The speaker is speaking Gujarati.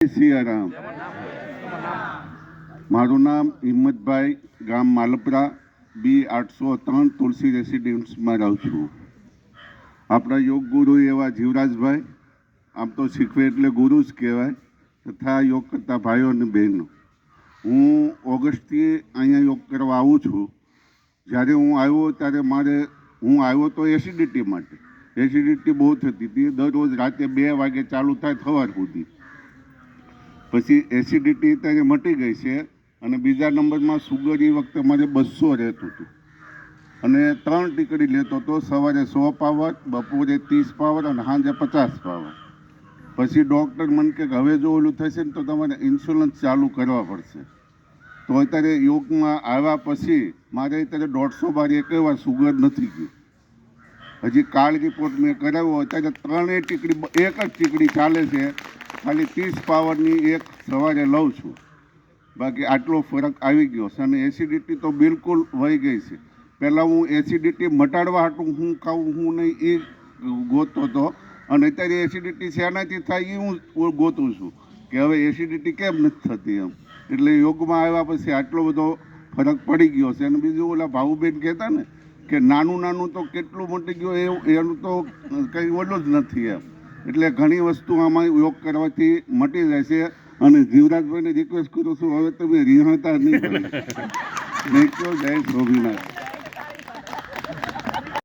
સિયારામ. મારું નામ હિંમતભાઈ, ગામ માલપરા, બી 803 તુલસી રેસિડેન્સમાં રહું છું. આપણા યોગ ગુરુ એવા જીવરાજભાઈ, આમ તો શીખવે એટલે ગુરુ જ કહેવાય, તથા યોગ કરતા ભાઈઓ અને બહેનો. હું ઓગસ્ટથી અહીંયા યોગ કરવા આવું છું. જ્યારે હું આવ્યો ત્યારે હું આવ્યો તો એસિડિટી માટે. એસિડિટી બહુ થતી હતી, દરરોજ રાતે 2 વાગે ચાલુ થાય સવાર સુધી. પછી એસિડિટી ત્યારે મટી ગઈ છે. અને બીજા નંબરમાં સુગર એ વખતે મારે 200 રહેતું હતું અને 3 ટીકડી લેતો હતો. સવારે 100 પાવર, બપોરે 30 પાવર અને સાંજે 50 પાવર. પછી ડૉક્ટર મને કે હવે જો ઓલું થશે ને તો તમારે ઇન્સ્યુરન્સ ચાલુ કરવા પડશે. તો અત્યારે યોગમાં આવ્યા પછી મારે અત્યારે 150 બાર એકેય વાર સુગર નથી ગયું. હજી કાલ રિપોર્ટ મેં કરાવ્યો, અત્યારે 3 ટીકડી, એક જ ટીકડી ચાલે છે. ખાલી 30 પાવરની એક સવારે લઉં છું. બાકી આટલો ફરક આવી ગયો છે. અને એસિડિટી તો બિલકુલ વહી ગઈ છે. પહેલાં હું એસિડિટી મટાડવા હાટું હું ખાવું હું નહીં એ ગોતતો હતો, અને અત્યારે એસિડિટી શેનાથી થાય એ હું ગોતું છું કે હવે એસિડિટી કેમ નથી થતી એમ. એટલે યોગમાં આવ્યા પછી આટલો બધો ફરક પડી ગયો છે. અને બીજું ઓલા ભાવુબેન કહેતા ને કે નાનું નાનું તો કેટલું મટી ગયું એનું તો કંઈ ઓલું જ નથી એમ. એટલે ઘણી વસ્તુ આમાં યોગ કરવાથી મટી જાય છે. અને જીવરાજભાઈને રિક્વેસ્ટ કરું છું, હવે તમે રિહાતા નહીં. જય સ્વામિનારાયણ.